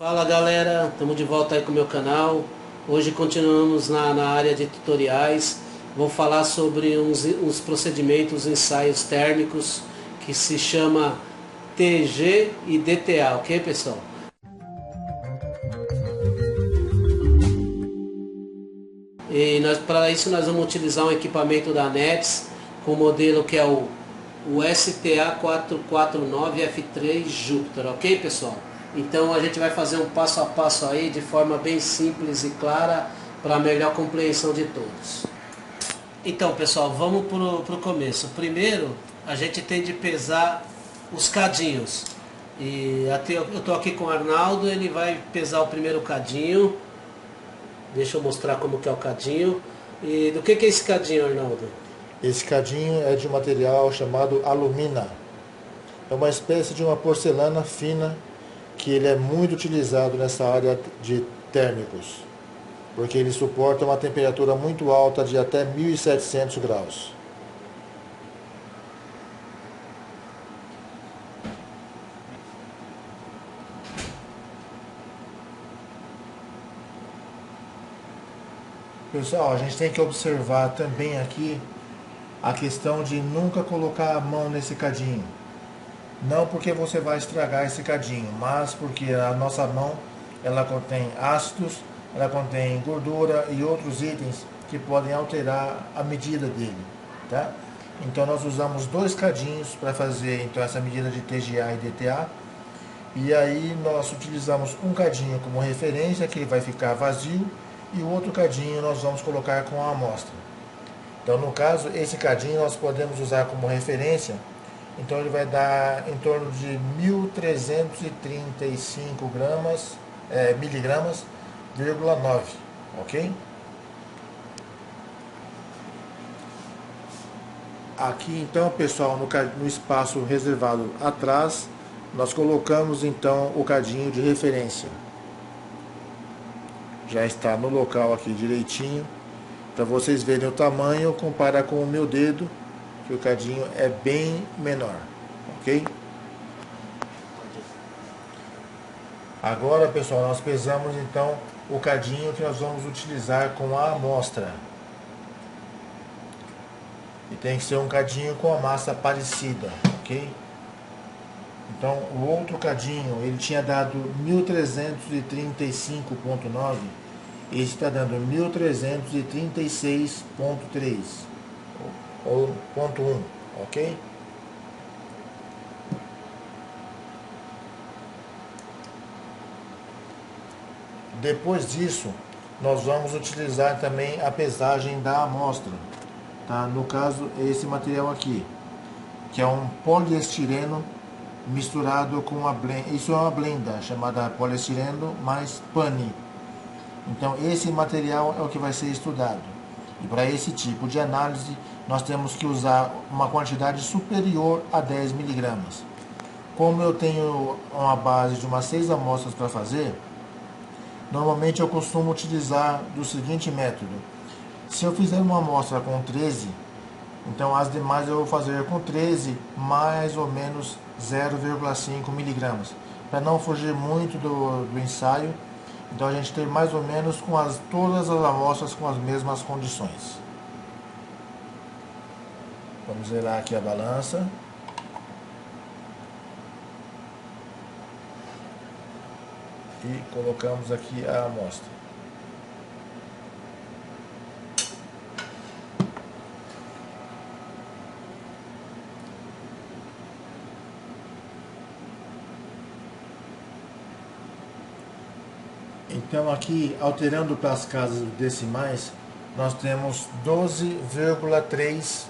Fala galera, estamos de volta aí com o meu canal. Hoje continuamos na área de tutoriais. Vou falar sobre uns procedimentos, ensaios térmicos que se chama TG e DTA, ok pessoal? E para isso nós vamos utilizar um equipamento da NETS com o modelo que é o STA449F3 Jupiter, ok pessoal? Então a gente vai fazer um passo a passo aí de forma bem simples e clara para a melhor compreensão de todos. Então pessoal, vamos pro começo. Primeiro a gente tem de pesar os cadinhos. E até eu estou aqui com o Arnaldo, ele vai pesar o primeiro cadinho. Deixa eu mostrar como que é o cadinho. E do que é esse cadinho, Arnaldo? Esse cadinho é de um material chamado alumina. É uma espécie de uma porcelana fina que ele é muito utilizado nessa área de térmicos, porque ele suporta uma temperatura muito alta de até 1700 graus. Pessoal, a gente tem que observar também aqui a questão de nunca colocar a mão nesse cadinho. Não porque você vai estragar esse cadinho, mas porque a nossa mão ela contém ácidos, ela contém gordura e outros itens que podem alterar a medida dele, tá? Então nós usamos dois cadinhos para fazer então essa medida de TGA e DTA. E aí nós utilizamos um cadinho como referência, que ele vai ficar vazio, e o outro cadinho nós vamos colocar com a amostra. Então no caso, esse cadinho nós podemos usar como referência. Então ele vai dar em torno de 1335 miligramas, 0,9, ok? Aqui então, pessoal, no espaço reservado atrás, nós colocamos então o cadinho de referência. Já está no local aqui direitinho. Para vocês verem o tamanho, compara com o meu dedo, que o cadinho é bem menor, ok? Agora, pessoal, nós pesamos então o cadinho que nós vamos utilizar com a amostra. E tem que ser um cadinho com a massa parecida, ok? Então, o outro cadinho, ele tinha dado 1335,9, esse está dando 1336,3. ou ponto 1, ok? Depois disso, nós vamos utilizar também a pesagem da amostra, tá? No caso, é esse material aqui, que é um poliestireno misturado com uma blenda. Isso é uma blenda chamada poliestireno mais pane. Então, esse material é o que vai ser estudado. E para esse tipo de análise, nós temos que usar uma quantidade superior a 10 miligramas. Como eu tenho uma base de umas 6 amostras para fazer, normalmente eu costumo utilizar do seguinte método. Se eu fizer uma amostra com 13, então as demais eu vou fazer com 13 mais ou menos 0,5 miligramas, para não fugir muito do ensaio. Então a gente tem mais ou menos com todas as amostras com as mesmas condições. Vamos zerar aqui a balança. E colocamos aqui a amostra. Então aqui, alterando para as casas decimais, nós temos 12,3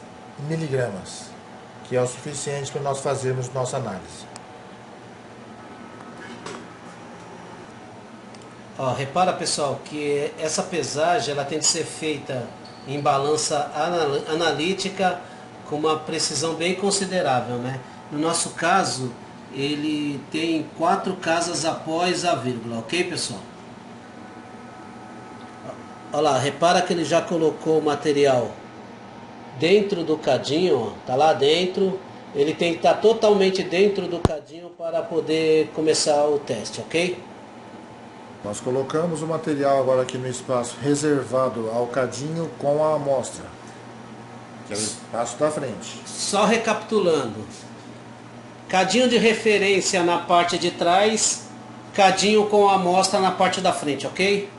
miligramas, que é o suficiente para nós fazermos nossa análise. Ó, repara pessoal que essa pesagem ela tem que ser feita em balança analítica com uma precisão bem considerável, né? No nosso caso, ele tem 4 casas após a vírgula, ok pessoal? Olha lá, repara que ele já colocou o material dentro do cadinho, ó, tá lá dentro. Ele tem que estar totalmente dentro do cadinho para poder começar o teste, ok? Nós colocamos o material agora aqui no espaço reservado ao cadinho com a amostra, que é o espaço da frente. Só recapitulando. Cadinho de referência na parte de trás, cadinho com a amostra na parte da frente, ok?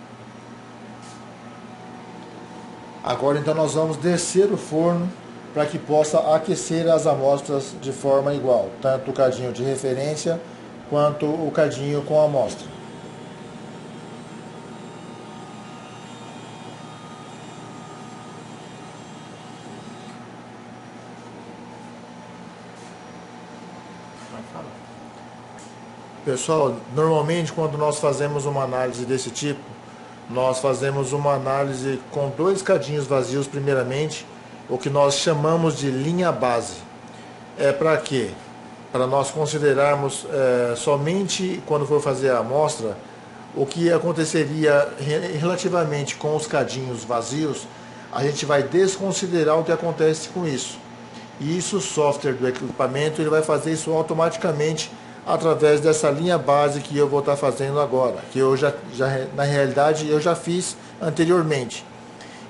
Agora então nós vamos descer o forno para que possa aquecer as amostras de forma igual, tanto o cadinho de referência quanto o cadinho com a amostra. Pessoal, normalmente quando nós fazemos uma análise desse tipo, nós fazemos uma análise com 2 cadinhos vazios primeiramente, o que nós chamamos de linha base. É para quê? Para nós considerarmos somente quando for fazer a amostra, o que aconteceria relativamente com os cadinhos vazios, a gente vai desconsiderar o que acontece com isso. E isso o software do equipamento ele vai fazer isso automaticamente através dessa linha base que eu vou estar fazendo agora, que eu já na realidade eu já fiz anteriormente.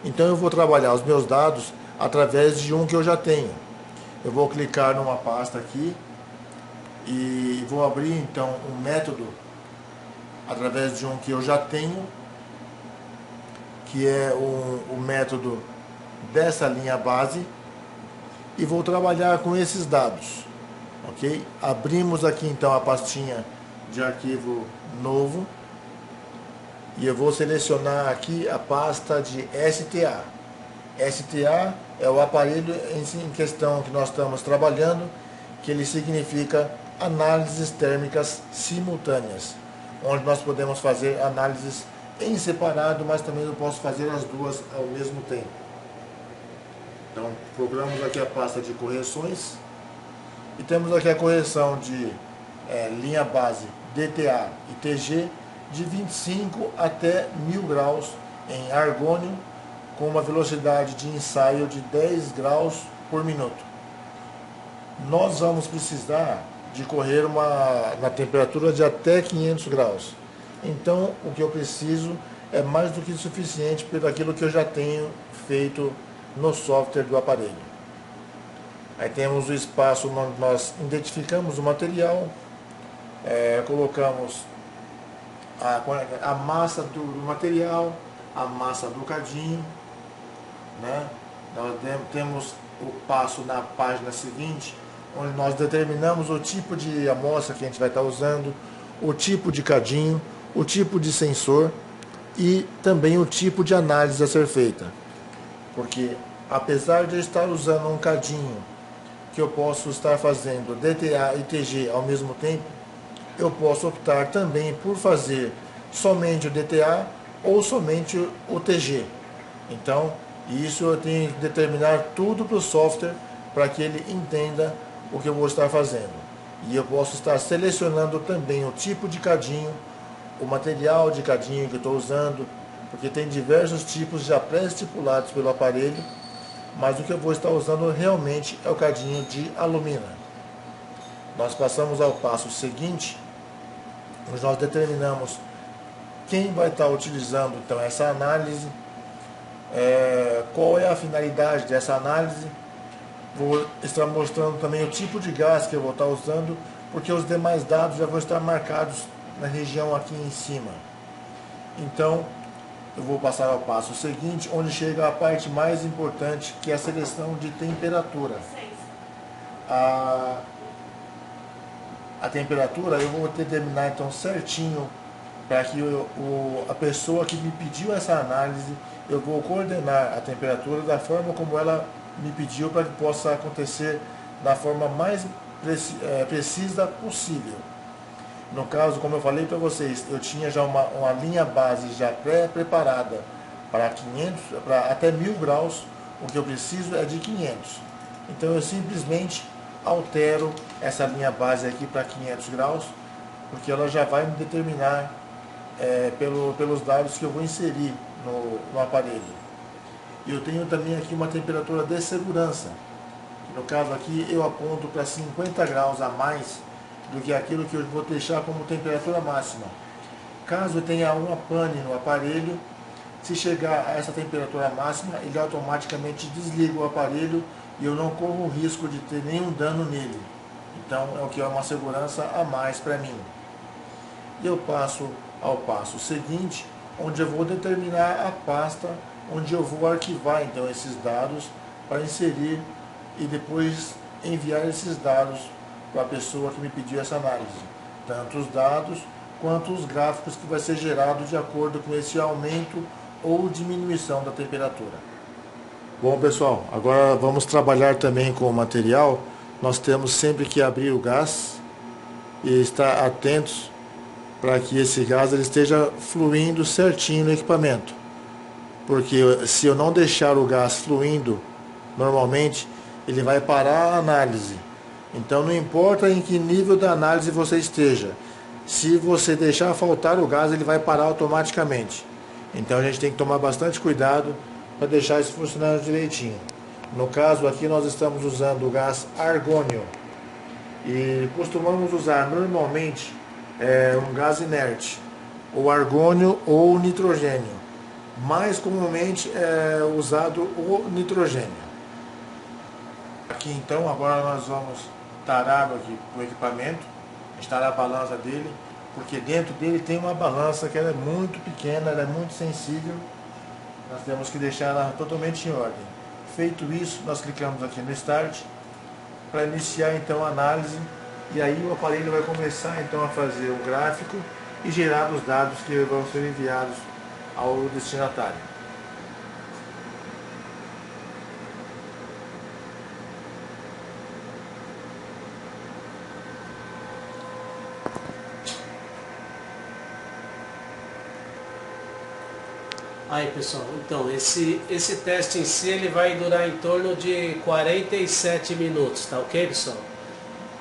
Então eu vou trabalhar os meus dados através de um que eu já tenho. Eu vou clicar numa pasta aqui e vou abrir então um método através de um que eu já tenho, que é o método dessa linha base, e vou trabalhar com esses dados. Ok? Abrimos aqui então a pastinha de arquivo novo e eu vou selecionar aqui a pasta de STA. STA é o aparelho em questão que nós estamos trabalhando, que ele significa análises térmicas simultâneas, onde nós podemos fazer análises em separado, mas também eu posso fazer as duas ao mesmo tempo. Então procuramos aqui a pasta de correções. E temos aqui a correção de linha base DTA e TG de 25 até 1000 graus em argônio, com uma velocidade de ensaio de 10 graus por minuto. Nós vamos precisar de correr na temperatura de até 500 graus. Então o que eu preciso é mais do que suficiente por aquilo que eu já tenho feito no software do aparelho. Aí temos o espaço onde nós identificamos o material, colocamos a massa do material, a massa do cadinho, né? Nós temos o passo na página seguinte, onde nós determinamos o tipo de amostra que a gente vai estar usando, o tipo de cadinho, o tipo de sensor e também o tipo de análise a ser feita. Porque apesar de eu estar usando um cadinho que eu posso estar fazendo DTA e TG ao mesmo tempo, eu posso optar também por fazer somente o DTA ou somente o TG. Então, isso eu tenho que determinar tudo para o software para que ele entenda o que eu vou estar fazendo. E eu posso estar selecionando também o tipo de cadinho, o material de cadinho que eu estou usando, porque tem diversos tipos já pré-estipulados pelo aparelho, mas o que eu vou estar usando realmente é o cadinho de alumina. Nós passamos ao passo seguinte, onde nós determinamos quem vai estar utilizando então essa análise, qual é a finalidade dessa análise. Vou estar mostrando também o tipo de gás que eu vou estar usando, porque os demais dados já vão estar marcados na região aqui em cima. Então, eu vou passar ao passo seguinte, onde chega a parte mais importante, que é a seleção de temperatura. A temperatura eu vou determinar então certinho, para que a pessoa que me pediu essa análise, eu vou coordenar a temperatura da forma como ela me pediu, para que possa acontecer da forma mais precisa possível. No caso, como eu falei para vocês, eu tinha já uma linha base já pré-preparada para 500, para até 1000 graus, o que eu preciso é de 500. Então eu simplesmente altero essa linha base aqui para 500 graus, porque ela já vai me determinar pelos dados que eu vou inserir no aparelho. E eu tenho também aqui uma temperatura de segurança, que no caso aqui eu aponto para 50 graus a mais do que aquilo que eu vou deixar como temperatura máxima. Caso tenha uma pane no aparelho, se chegar a essa temperatura máxima, ele automaticamente desliga o aparelho e eu não corro o risco de ter nenhum dano nele. Então é o que é uma segurança a mais para mim. E eu passo ao passo seguinte, onde eu vou determinar a pasta onde eu vou arquivar então esses dados para inserir e depois enviar esses dados para a pessoa que me pediu essa análise. Tanto os dados quanto os gráficos que vai ser gerado de acordo com esse aumento ou diminuição da temperatura. Bom pessoal, agora vamos trabalhar também com o material. Nós temos sempre que abrir o gás e estar atentos para que esse gás ele esteja fluindo certinho no equipamento. Porque se eu não deixar o gás fluindo normalmente, ele vai parar a análise. Então não importa em que nível da análise você esteja, se você deixar faltar o gás, ele vai parar automaticamente. Então a gente tem que tomar bastante cuidado para deixar isso funcionando direitinho. No caso aqui nós estamos usando o gás argônio e costumamos usar normalmente um gás inerte, ou argônio ou nitrogênio. Mais comumente é usado o nitrogênio. Aqui então agora nós vamos tarar aqui o equipamento, instalar a balança dele, porque dentro dele tem uma balança que ela é muito pequena, ela é muito sensível. Nós temos que deixar ela totalmente em ordem. Feito isso, nós clicamos aqui no Start para iniciar então a análise, e aí o aparelho vai começar então a fazer o gráfico e gerar os dados que vão ser enviados ao destinatário. Aí pessoal, então esse teste em si ele vai durar em torno de 47 minutos, tá ok pessoal?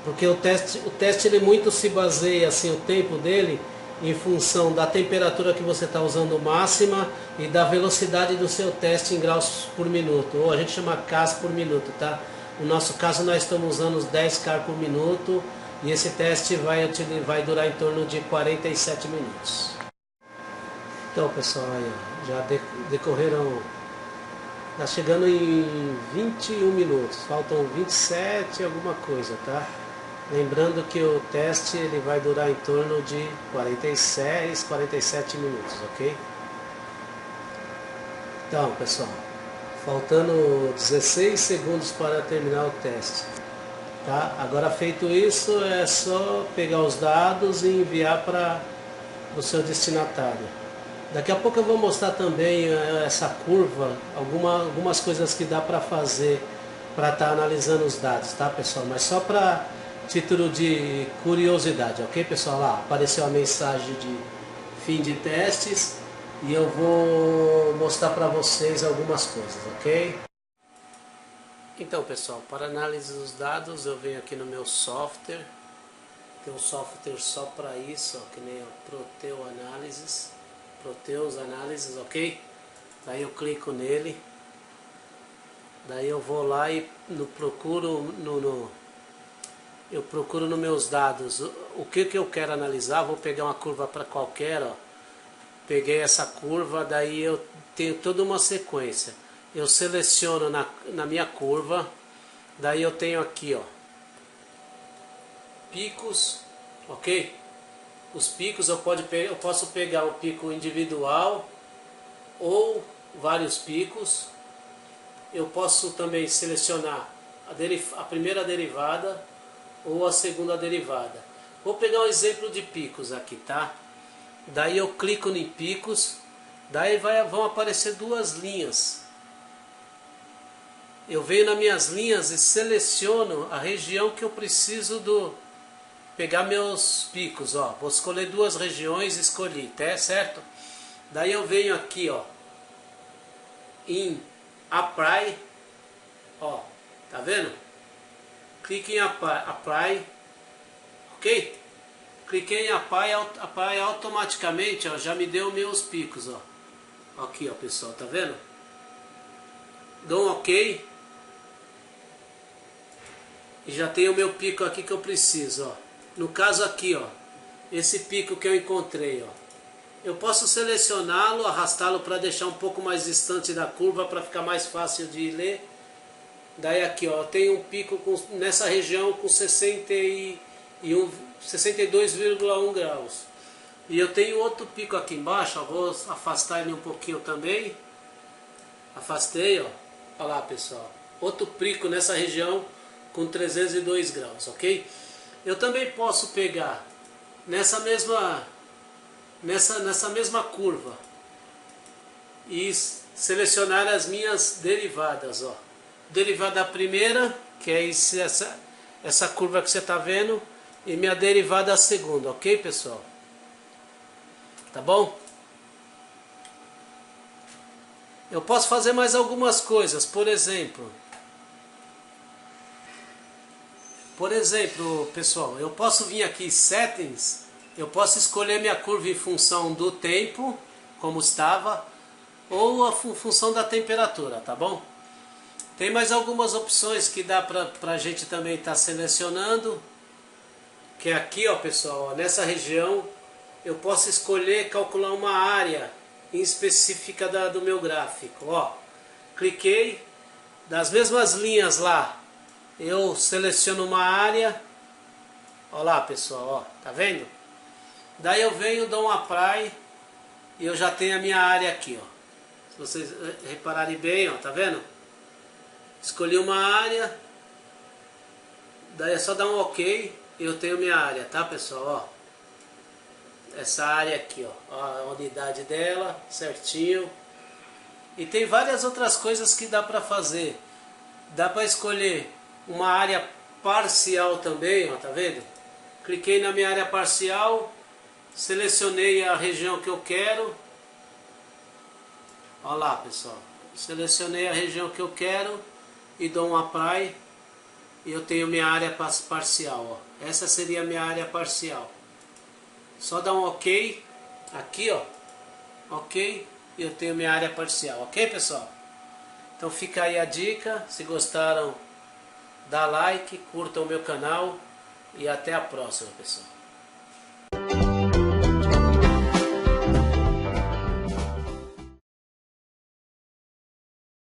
Porque o teste ele muito se baseia assim, o tempo dele em função da temperatura que você está usando máxima e da velocidade do seu teste em graus por minuto, ou a gente chama Ks por minuto, tá? No nosso caso nós estamos usando os 10 K por minuto e esse teste vai durar em torno de 47 minutos. Então pessoal, aí, já decorreram, está chegando em 21 minutos, faltam 27 alguma coisa, tá? Lembrando que o teste ele vai durar em torno de 47 minutos, ok? Então pessoal, faltando 16 segundos para terminar o teste, tá? Agora feito isso, é só pegar os dados e enviar para o seu destinatário. Daqui a pouco eu vou mostrar também essa curva, algumas coisas que dá para fazer para estar analisando os dados, tá pessoal? Mas só para título de curiosidade, ok pessoal? Lá apareceu a mensagem de fim de testes e eu vou mostrar para vocês algumas coisas, ok? Então pessoal, para análise dos dados eu venho aqui no meu software, tem um software só para isso, ó, que nem o Proteus Análises, ok? Daí eu clico nele, daí eu vou lá e eu procuro nos meus dados o que eu quero analisar. Vou pegar uma curva para qualquer, ó. Peguei essa curva, daí eu tenho toda uma sequência. Eu seleciono na minha curva, daí eu tenho aqui, ó, picos, ok? Os picos eu posso pegar um pico individual ou vários picos. Eu posso também selecionar a primeira derivada ou a segunda derivada. Vou pegar um exemplo de picos aqui, tá? Daí eu clico em picos, daí vão aparecer duas linhas. Eu venho nas minhas linhas e seleciono a região que eu preciso pegar meus picos, ó. Vou escolher duas regiões, escolhi, tá certo? Daí eu venho aqui, ó, em Apply, ó, tá vendo? Clique em Apply, ok? Cliquei em Apply automaticamente, ó, já me deu meus picos, ó. Aqui, ó, pessoal, tá vendo? Dou um ok. E já tem o meu pico aqui que eu preciso, ó. No caso aqui, ó, esse pico que eu encontrei, ó, eu posso selecioná-lo, arrastá-lo para deixar um pouco mais distante da curva para ficar mais fácil de ler. Daí aqui, ó, eu tenho um pico nessa região com 62,1 graus. E eu tenho outro pico aqui embaixo, ó, vou afastar ele um pouquinho também. Afastei, ó. Olha lá, pessoal. Outro pico nessa região com 302 graus, ok? Eu também posso pegar nessa mesma curva e selecionar as minhas derivadas, ó. Derivada primeira, que é essa curva que você está vendo, e minha derivada segunda, ok, pessoal? Tá bom? Eu posso fazer mais algumas coisas, por exemplo, pessoal, eu posso vir aqui Settings, eu posso escolher minha curva em função do tempo, como estava, ou a função da temperatura, tá bom? Tem mais algumas opções que dá pra gente também estar selecionando, que é aqui, ó, pessoal, ó, nessa região eu posso escolher calcular uma área específica do meu gráfico, ó. Cliquei, das mesmas linhas lá, eu seleciono uma área, ó lá, pessoal, ó, tá vendo? Daí eu venho, dou um apply e eu já tenho a minha área aqui, ó. Se vocês repararem bem, ó, tá vendo? Escolhi uma área, daí é só dar um OK e eu tenho minha área, tá, pessoal? Ó, essa área aqui, ó, a unidade dela, certinho. E tem várias outras coisas que dá para fazer. Dá para escolher uma área parcial também, ó, tá vendo? Cliquei na minha área parcial, selecionei a região que eu quero. Olha lá, pessoal. Selecionei a região que eu quero e dou um apply e eu tenho minha área parcial, ó. Essa seria a minha área parcial. Só dar um OK aqui, ó. OK, e eu tenho minha área parcial, ok, pessoal? Então fica aí a dica. Se gostaram, dá like, curtam o meu canal e até a próxima, pessoal.